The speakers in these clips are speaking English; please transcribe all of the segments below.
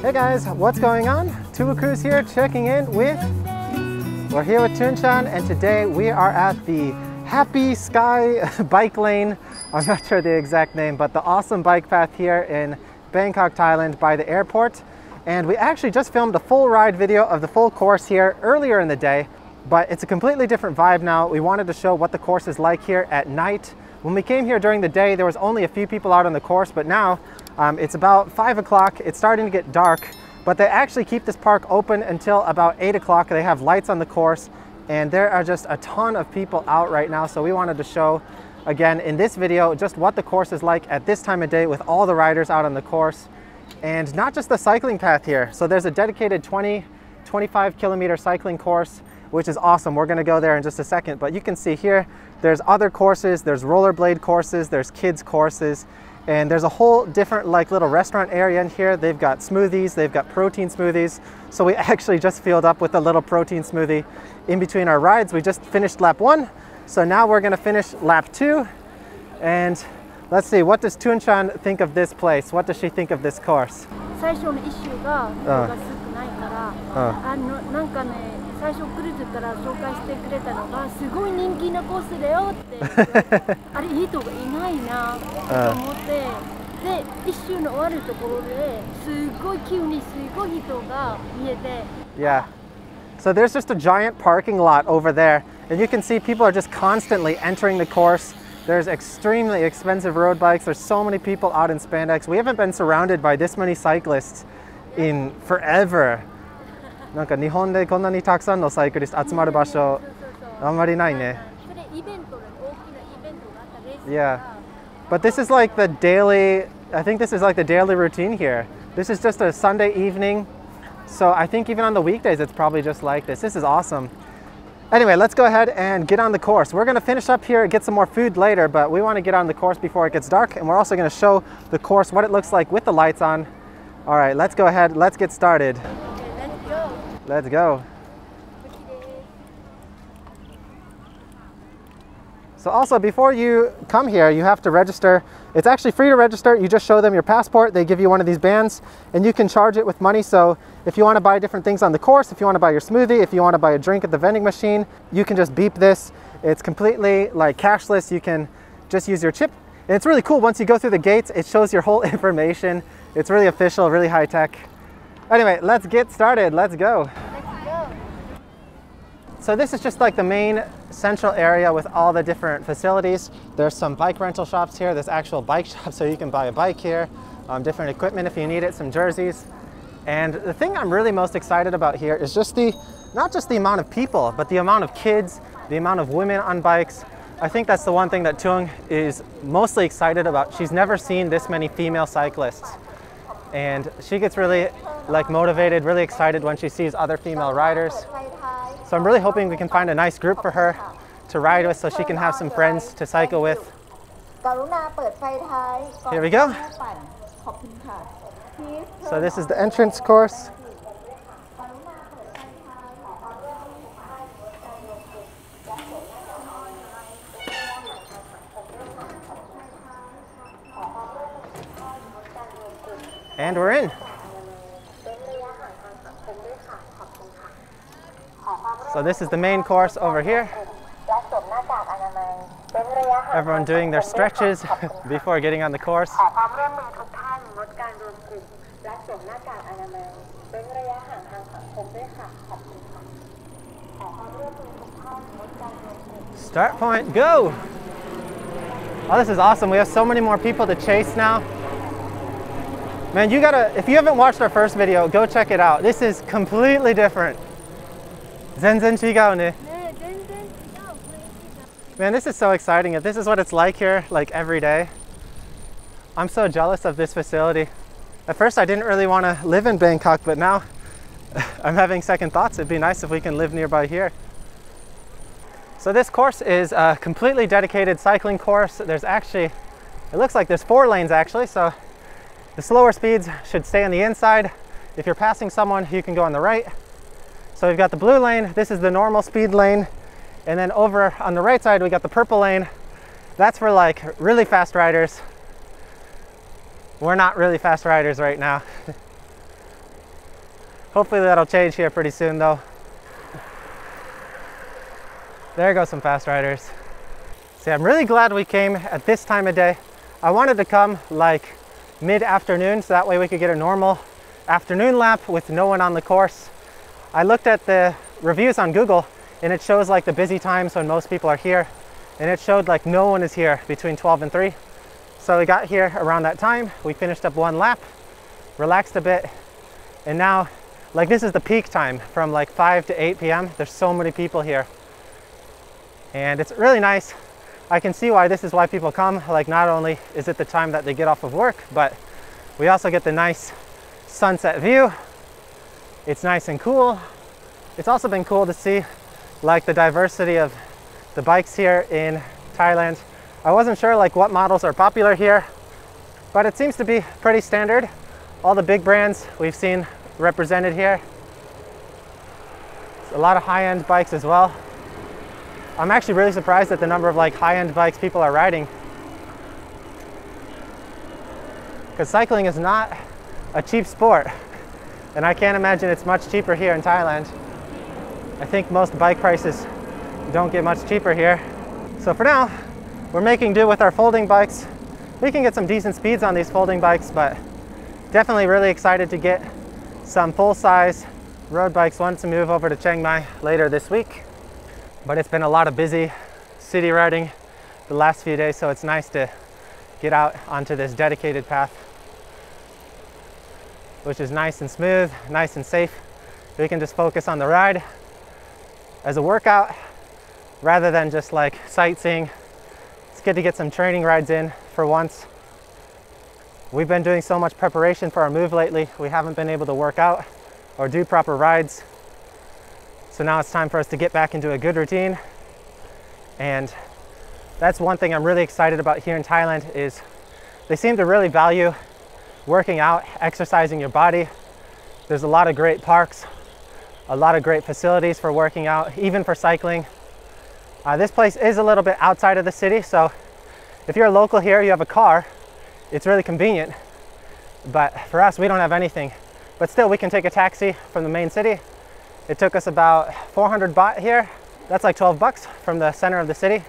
Hey guys, what's going on? Tuba Cruz here, checking in with... We're here with Tunchan, and today we are at the Happy Sky bike lane. I'm not sure the exact name, but the awesome bike path here in Bangkok, Thailand by the airport. And we actually just filmed a full ride video of the full course here earlier in the day, but it's a completely different vibe now. We wanted to show what the course is like here at night. When we came here during the day, there was only a few people out on the course, but now it's about 5 o'clock. It's starting to get dark, but they actually keep this park open until about 8 o'clock. They have lights on the course, and there are just a ton of people out right now. So we wanted to show, again, in this video, just what the course is like at this time of day with all the riders out on the course. And not just the cycling path here. So there's a dedicated 25 kilometer cycling course, which is awesome. We're gonna go there in just a second, but you can see here, there's other courses, there's rollerblade courses, there's kids courses, and there's a whole different like little restaurant area in here. They've got smoothies, they've got protein smoothies. So we actually just filled up with a little protein smoothie in between our rides. We just finished lap 1. So now we're gonna finish lap 2. And let's see, what does Tunchan think of this place? What does she think of this course? 最初のイシューが人が少ないから、なんかね、最初クルーズから紹介してくれたのがすごい人気なコースだよってあれ人がいないなと思ってでイシューの終わるところですごい急にすごい人が見えて Yeah. So there's just a giant parking lot over there, and you can see people are just constantly entering the course. There's extremely expensive road bikes. There's so many people out in spandex. We haven't been surrounded by this many cyclists in forever. なんか日本でこんなにたくさんのサイクリスト集まる場所あんまりないね。Yeah. But this is like the daily, I think this is like the daily routine here. This is just a Sunday evening. So I think even on the weekdays it's probably just like this. This is awesome. Anyway, let's go ahead and get on the course. We're going to finish up here and get some more food later, but we want to get on the course before it gets dark, and we're also going to show the course, what it looks like with the lights on. All right, let's go ahead. Let's get started. Okay, let's go. Let's go. So also, before you come here, you have to register. It's actually free to register. You just show them your passport. They give you one of these bands, and you can charge it with money. So if you want to buy different things on the course, if you want to buy your smoothie, if you want to buy a drink at the vending machine, you can just beep this. It's completely like cashless. You can just use your chip. And it's really cool. Once you go through the gates, it shows your whole information. It's really official, really high tech. Anyway, let's get started. Let's go. So this is just like the main central area with all the different facilities. There's some bike rental shops here. There's actual bike shops, so you can buy a bike here, different equipment if you need it, some jerseys. And the thing I'm really most excited about here is just not just the amount of people, but the amount of kids, the amount of women on bikes. I think that's the one thing that Tung is mostly excited about. She's never seen this many female cyclists. And she gets really like motivated, really excited when she sees other female riders. So I'm really hoping we can find a nice group for her to ride with so she can have some friends to cycle with. Here we go. So this is the entrance course. And we're in. So this is the main course over here. Everyone doing their stretches before getting on the course. Start point, go! Oh, this is awesome. We have so many more people to chase now. Man, you gotta, if you haven't watched our first video, go check it out. This is completely different. Man, this is so exciting. If this is what it's like here, like every day, I'm so jealous of this facility. At first, I didn't really want to live in Bangkok, but now I'm having second thoughts. It'd be nice if we can live nearby here. So this course is a completely dedicated cycling course. There's actually, it looks like there's 4 lanes actually. So the slower speeds should stay on the inside. If you're passing someone, you can go on the right. So we've got the blue lane, this is the normal speed lane, and then over on the right side we got the purple lane. That's for like really fast riders. We're not really fast riders right now. Hopefully that'll change here pretty soon though. There go some fast riders. See, I'm really glad we came at this time of day. I wanted to come like mid-afternoon so that way we could get a normal afternoon lap with no one on the course. I looked at the reviews on Google and it shows like the busy times when most people are here, and it showed like no one is here between 12 and 3. So we got here around that time. We finished up one lap, relaxed a bit, and now like this is the peak time from like 5 to 8 p.m. There's so many people here and it's really nice. I can see why this is why people come. Like not only is it the time that they get off of work, but we also get the nice sunset view. It's nice and cool. It's also been cool to see like the diversity of the bikes here in Thailand. I wasn't sure like what models are popular here, but it seems to be pretty standard. All the big brands we've seen represented here. A lot of high-end bikes as well. I'm actually really surprised at the number of like high-end bikes people are riding, because cycling is not a cheap sport, and I can't imagine it's much cheaper here in Thailand. I think most bike prices don't get much cheaper here. So for now, we're making do with our folding bikes. We can get some decent speeds on these folding bikes, but definitely really excited to get some full-size road bikes once we move over to Chiang Mai later this week. But it's been a lot of busy city riding the last few days, so it's nice to get out onto this dedicated path, which is nice and smooth, nice and safe. We can just focus on the ride as a workout rather than just like sightseeing. It's good to get some training rides in for once. We've been doing so much preparation for our move lately. We haven't been able to work out or do proper rides. So now it's time for us to get back into a good routine. And that's one thing I'm really excited about here in Thailand is they seem to really value working out, exercising your body. There's a lot of great parks, a lot of great facilities for working out, even for cycling. This place is a little bit outside of the city, so if you're a local here, you have a car, it's really convenient. But for us, we don't have anything. But still, we can take a taxi from the main city. It took us about 400 baht here. That's like 12 bucks from the center of the city.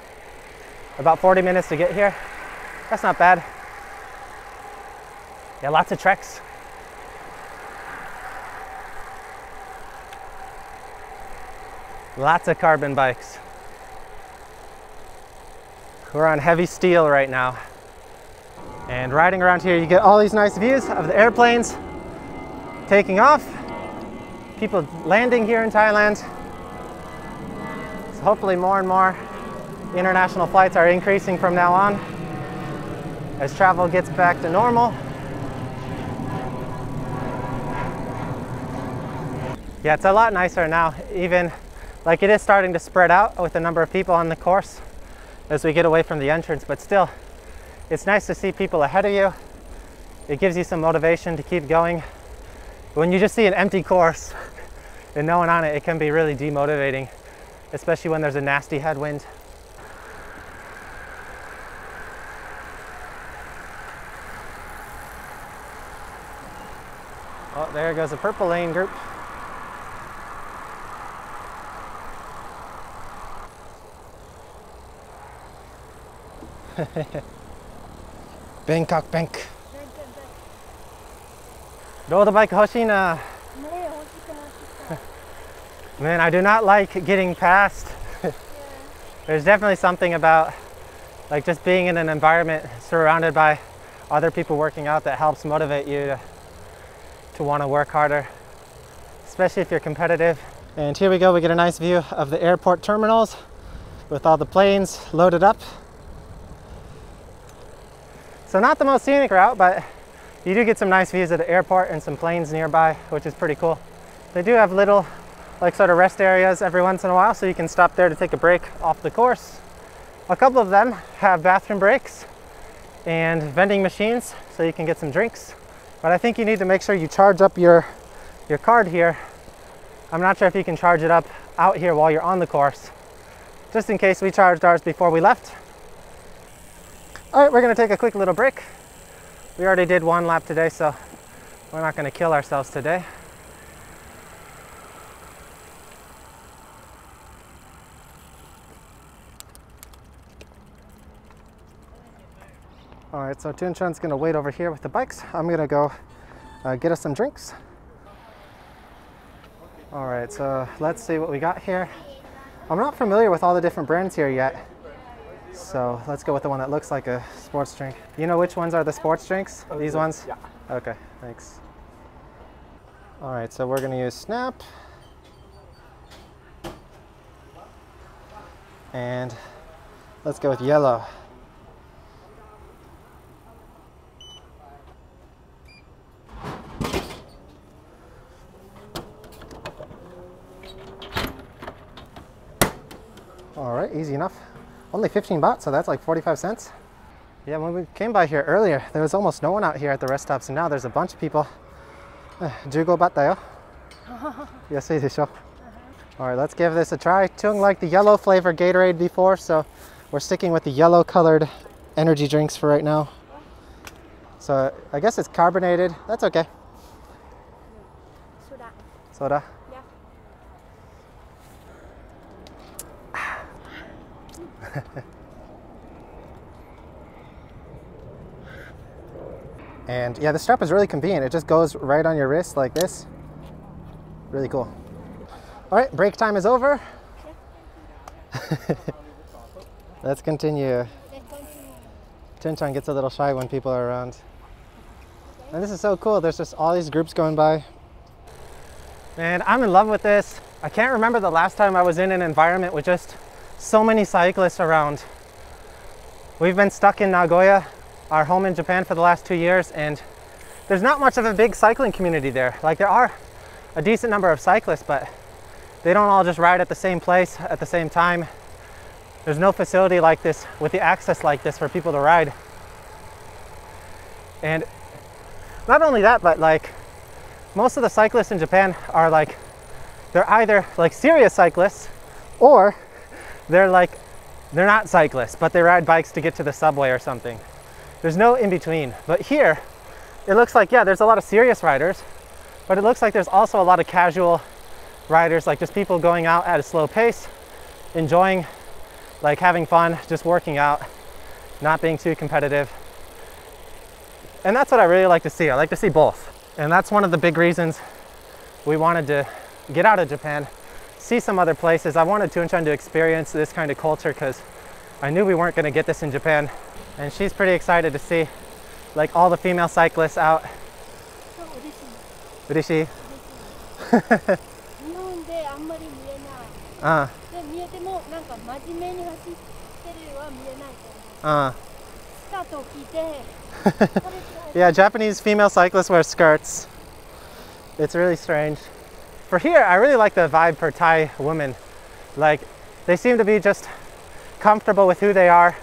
About 40 minutes to get here. That's not bad. Yeah, lots of treks. Lots of carbon bikes. We're on heavy steel right now. And riding around here, you get all these nice views of the airplanes taking off. People landing here in Thailand. So hopefully more and more international flights are increasing from now on as travel gets back to normal. Yeah, it's a lot nicer now. Even like it is starting to spread out with the number of people on the course as we get away from the entrance, but still it's nice to see people ahead of you. It gives you some motivation to keep going. When you just see an empty course and no one on it, it can be really demotivating, especially when there's a nasty headwind. Oh, there goes a purple lane group. Bangkok Bank. Road bike hoshina. Man, I do not like getting past. There's definitely something about like just being in an environment surrounded by other people working out that helps motivate you to want to work harder, especially if you're competitive. And here we go, we get a nice view of the airport terminals with all the planes loaded up. So not the most scenic route, but you do get some nice views of the airport and some planes nearby, which is pretty cool. They do have little like sort of rest areas every once in a while, so you can stop there to take a break off the course. A couple of them have bathroom breaks and vending machines, so you can get some drinks. But I think you need to make sure you charge up your card here. I'm not sure if you can charge it up out here while you're on the course. Just in case, we charged ours before we left. All right, we're gonna take a quick little break. We already did one lap today, so we're not gonna kill ourselves today. All right, so Tunchan's gonna wait over here with the bikes. I'm gonna go get us some drinks. All right, so let's see what we got here. I'm not familiar with all the different brands here yet, so let's go with the one that looks like a sports drink. You know which ones are the sports drinks? These ones? Yeah. Okay, thanks. All right, so we're gonna use Snap. And let's go with yellow. All right, easy enough. Only 15 baht, so that's like 45 cents. Yeah, when we came by here earlier, there was almost no one out here at the rest stops, and now there's a bunch of people. 15 baht da yo. Yasui desho. All right, let's give this a try. Tung liked the yellow flavor Gatorade before, so we're sticking with the yellow colored energy drinks for right now. So I guess it's carbonated. That's okay. Soda. Soda. Yeah. And yeah, the strap is really convenient. It just goes right on your wrist like this. Really cool. All right, break time is over. Let's continue. Tunchan gets a little shy when people are around. And this is so cool. There's just all these groups going by. Man, I'm in love with this. I can't remember the last time I was in an environment with just so many cyclists around. We've been stuck in Nagoya, our home in Japan, for the last 2 years, and there's not much of a big cycling community there. Like, there are a decent number of cyclists, but they don't all just ride at the same place at the same time. There's no facility like this with the access like this for people to ride. And not only that, but like, most of the cyclists in Japan are like, they're either like serious cyclists, or they're not cyclists, but they ride bikes to get to the subway or something. There's no in between. But here, it looks like, yeah, there's a lot of serious riders, but it looks like there's also a lot of casual riders, like just people going out at a slow pace, enjoying, like having fun, just working out, not being too competitive. And that's what I really like to see. I like to see both. And that's one of the big reasons we wanted to get out of Japan, see some other places. I wanted Tunchan to experience this kind of culture because I knew we weren't going to get this in Japan. And she's pretty excited to see like all the female cyclists out. Urishi. Yeah, Japanese female cyclists wear skirts. It's really strange. For here, I really like the vibe for Thai women. Like, they seem to be just comfortable with who they are.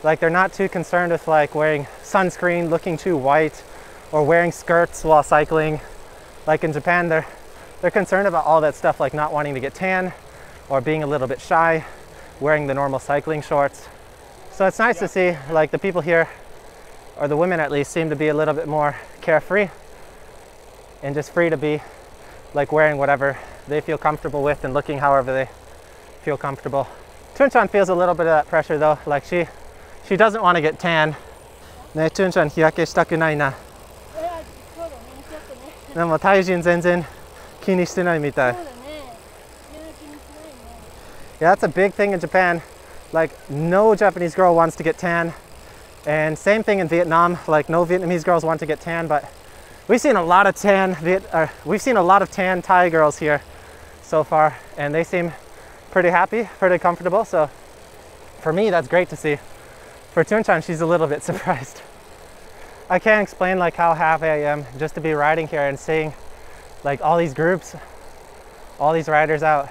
Like, they're not too concerned with like wearing sunscreen, looking too white, or wearing skirts while cycling. Like in Japan, they're concerned about all that stuff, like not wanting to get tan or being a little bit shy, wearing the normal cycling shorts. So it's nice to see like the people here, or the women at least, seem to be a little bit more carefree and just free to be like wearing whatever they feel comfortable with and looking however they feel comfortable. Tunchan feels a little bit of that pressure though. Like she doesn't want to get tan. Ne, Tunchan, hiyake shitaku nai na. でもタイ人全然気にしてないみたい。Yeah, that's a big thing in Japan. Like, no Japanese girl wants to get tan. And same thing in Vietnam. Like, no Vietnamese girls want to get tan, but we've seen a lot of tan Thai girls here so far, and they seem pretty happy, pretty comfortable. So for me, that's great to see. For Tunchan, she's a little bit surprised. I can't explain like how happy I am just to be riding here and seeing like all these groups, all these riders out.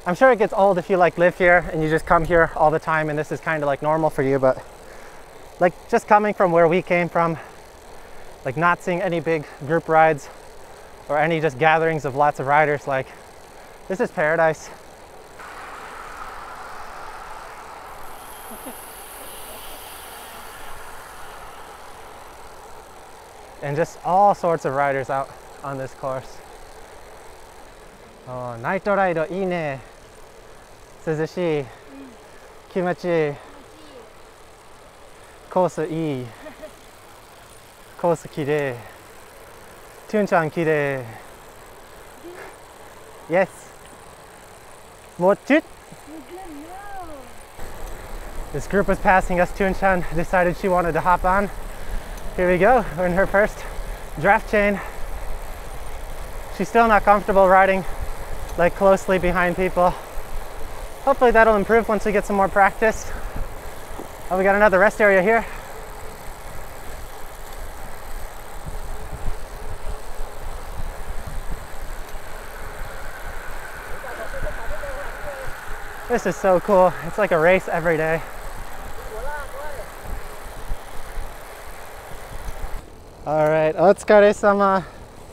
I'm sure it gets old if you like live here and you just come here all the time and this is kind of like normal for you, but like just coming from where we came from, like not seeing any big group rides or any just gatherings of lots of riders, like this is paradise. And just all sorts of riders out on this course. Oh, night ride, いいね。涼しい。気持ちいい。コースいい。コースきれい。トゥンちゃんきれい。Yes. もうちょっ。This group was passing us. Toon-chan decided she wanted to hop on. Here we go. We're in her first draft chain. She's still not comfortable riding like closely behind people. Hopefully that'll improve once we get some more practice. Oh, we got another rest area here. This is so cool. It's like a race every day. Alright, お疲れ様。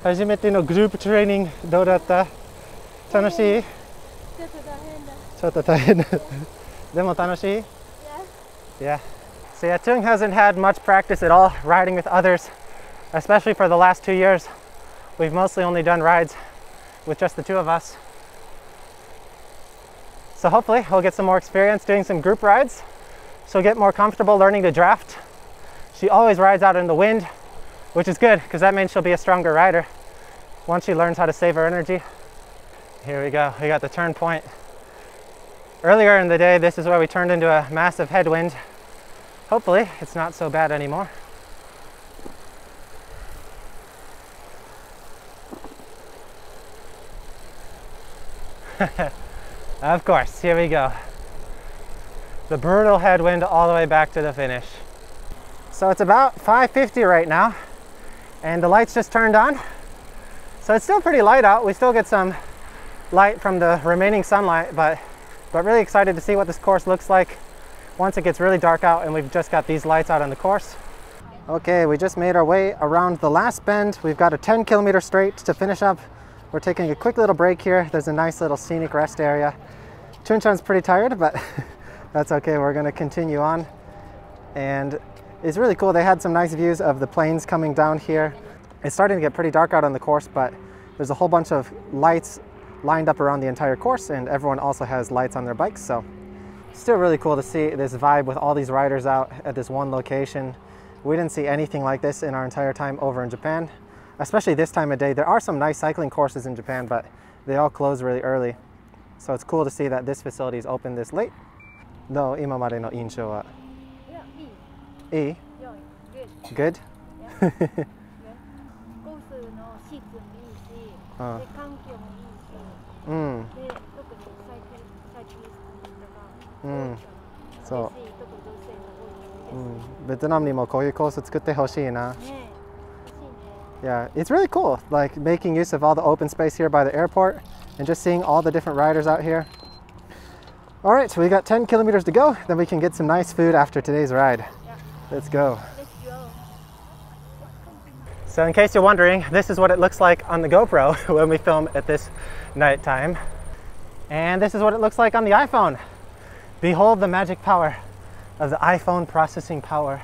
初めてのグループトレーニングどうだった？楽しい？ちょっと大変だ。でも楽しい？ Yeah. So yeah, Tung hasn't had much practice at all riding with others, especially for the last 2 years. We've mostly only done rides with just the two of us. So hopefully we'll get some more experience doing some group rides. She'll get more comfortable learning to draft. She always rides out in the wind, which is good because that means she'll be a stronger rider once she learns how to save her energy. Here we go, we got the turn point. Earlier in the day, this is where we turned into a massive headwind. Hopefully it's not so bad anymore. Of course, here we go. The brutal headwind all the way back to the finish. So it's about 5:50 right now, and the lights just turned on. So it's still pretty light out. We still get some light from the remaining sunlight, but really excited to see what this course looks like once it gets really dark out and we've just got these lights out on the course. Okay, we just made our way around the last bend. We've got a 10-kilometer straight to finish up. We're taking a quick little break here. There's a nice little scenic rest area. Chun-chan's pretty tired, but that's okay. We're gonna continue on. And it's really cool. They had some nice views of the planes coming down here. It's starting to get pretty dark out on the course, but there's a whole bunch of lights lined up around the entire course, and everyone also has lights on their bikes. So still really cool to see this vibe with all these riders out at this one location. We didn't see anything like this in our entire time over in Japan, especially this time of day. There are some nice cycling courses in Japan, but they all close really early. So it's cool to see that this facility is open this late. どう？今までの印象は？いい？いい？ Good? Yeah. コースのシーツもいいし、で環境もいいし、で特にサイクリストがそう。ベトナムにもこういうコース作ってほしいな。Yeah, it's really cool, like making use of all the open space here by the airport and just seeing all the different riders out here. All right, so we got 10 kilometers to go, then we can get some nice food after today's ride. Yeah. Let's go. So in case you're wondering, this is what it looks like on the GoPro when we film at this nighttime. And this is what it looks like on the iPhone. Behold the magic power of the iPhone processing power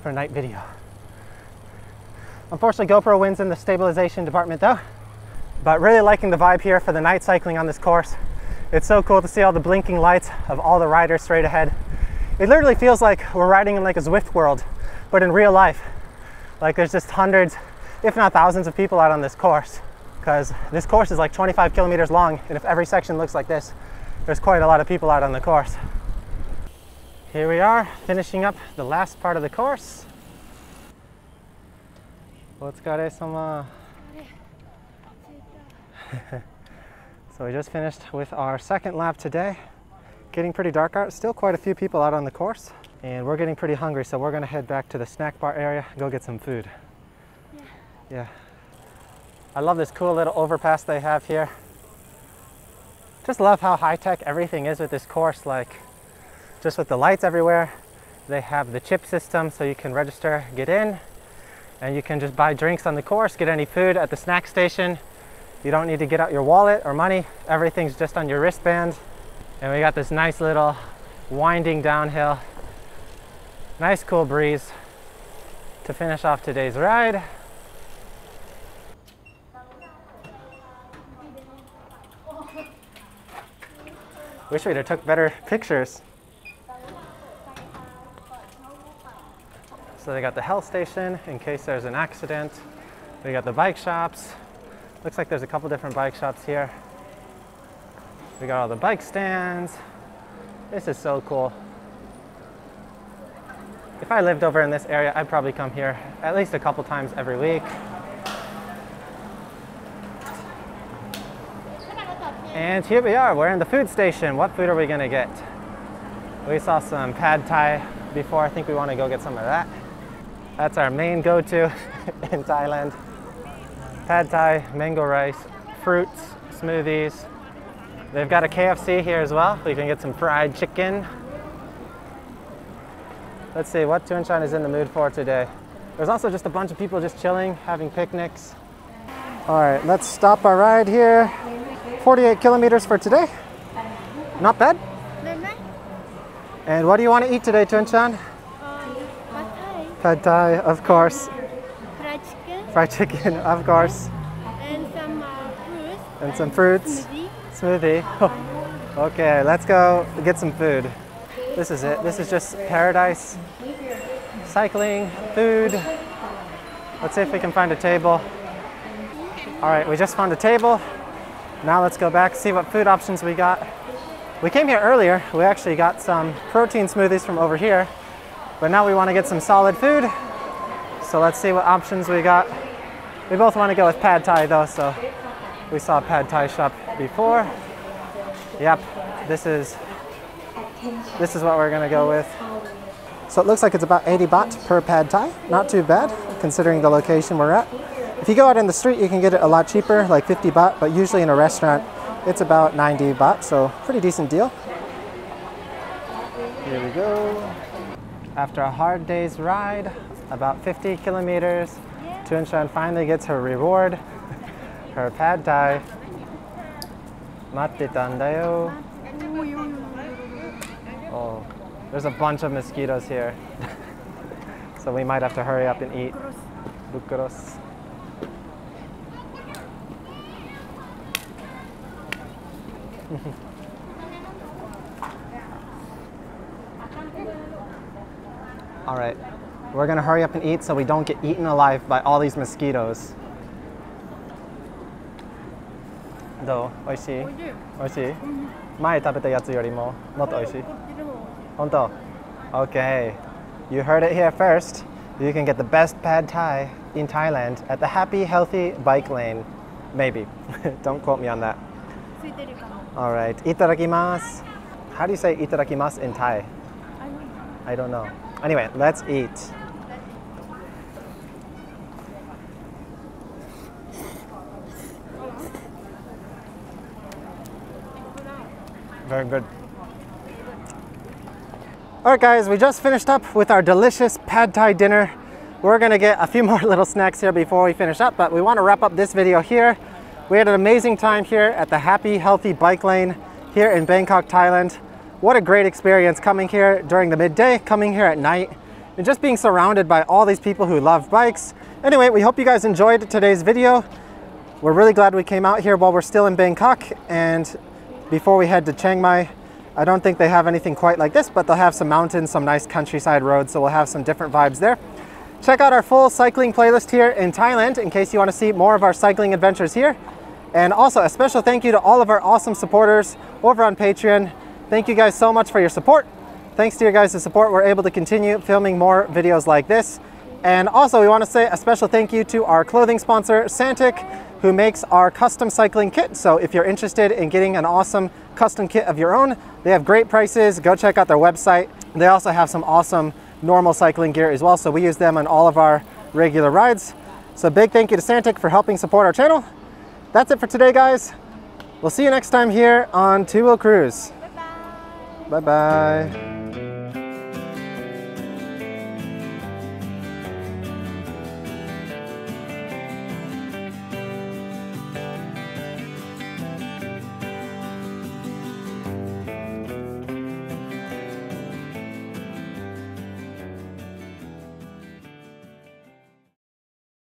for night video. Unfortunately, GoPro wins in the stabilization department though, but really liking the vibe here for the night cycling on this course. It's so cool to see all the blinking lights of all the riders straight ahead. It literally feels like we're riding in like a Zwift world, but in real life. Like there's just hundreds, if not thousands of people out on this course, because this course is like 25 kilometers long, and if every section looks like this, there's quite a lot of people out on the course. Here we are, finishing up the last part of the course. お疲れ様. So we just finished with our second lap today. Getting pretty dark out, still quite a few people out on the course. And we're getting pretty hungry, so we're gonna head back to the snack bar area, go get some food. Yeah. I love this cool little overpass they have here. Just love how high-tech everything is with this course, like just with the lights everywhere. They have the chip system so you can register, get in, and you can just buy drinks on the course, get any food at the snack station. You don't need to get out your wallet or money. Everything's just on your wristband. And we got this nice little winding downhill. Nice cool breeze to finish off today's ride. Wish we'd have took better pictures. So they got the health station in case there's an accident. We got the bike shops. Looks like there's a couple different bike shops here. We got all the bike stands. This is so cool. If I lived over in this area, I'd probably come here at least a couple times every week. And here we are, we're in the food station. What food are we gonna get? We saw some pad thai before. I think we wanna go get some of that. That's our main go-to in Thailand. Pad thai, mango rice, fruits, smoothies. They've got a KFC here as well. We can get some fried chicken. Let's see what Tunshan is in the mood for today. There's also just a bunch of people just chilling, having picnics. All right, let's stop our ride here. 48 kilometers for today. Not bad. And what do you want to eat today, Tunshan? Pad Thai. Pad Thai, of course. Fried chicken. Fried chicken, of course. And some fruits. And some fruits. Smoothie. Smoothie. Okay, let's go get some food. This is it. This is just paradise. Cycling, food. Let's see if we can find a table. All right, we just found a table. Now let's go back, see what food options we got. We came here earlier. We actually got some protein smoothies from over here, but now we want to get some solid food. So let's see what options we got. We both want to go with pad thai though, so we saw a pad thai shop before. Yep, this is what we're gonna go with. So it looks like it's about 80 baht per pad thai. Not too bad, considering the location we're at. If you go out in the street, you can get it a lot cheaper, like 50 baht, but usually in a restaurant, it's about 90 baht, so pretty decent deal. Here we go. After a hard day's ride, about 50 kilometers, Tunshan finally gets her reward, her pad thai. Matte tandayo. Oh, there's a bunch of mosquitoes here. So we might have to hurry up and eat. Bukros. All right, we're gonna hurry up and eat so we don't get eaten alive by all these mosquitoes. どう？美味しい？美味しい？前食べたやつよりももっと美味しい？本当？ Okay, you heard it here first. You can get the best pad thai in Thailand at the Happy Healthy Bike Lane. Maybe. Don't quote me on that. All right, itadakimasu. How do you say itadakimasu in Thai? I don't know. Anyway, let's eat. Very good. All right guys, we just finished up with our delicious pad thai dinner. We're gonna get a few more little snacks here before we finish up, but we wanna wrap up this video here. We had an amazing time here at the Happy Healthy Bike Lane here in Bangkok, Thailand. What a great experience coming here during the midday, coming here at night, and just being surrounded by all these people who love bikes. Anyway, we hope you guys enjoyed today's video. We're really glad we came out here while we're still in Bangkok, and before we head to Chiang Mai. I don't think they have anything quite like this, but they'll have some mountains, some nice countryside roads, so we'll have some different vibes there. Check out our full cycling playlist here in Thailand in case you want to see more of our cycling adventures here. And also a special thank you to all of our awesome supporters over on Patreon. Thank you guys so much for your support. Thanks to your guys' support, we're able to continue filming more videos like this. And also we want to say a special thank you to our clothing sponsor, Santic, who makes our custom cycling kit. So if you're interested in getting an awesome custom kit of your own, they have great prices. Go check out their website. They also have some awesome normal cycling gear as well. So we use them on all of our regular rides. So big thank you to Santic for helping support our channel. That's it for today, guys. We'll see you next time here on Two Wheel Cruise. Bye-bye. Bye-bye.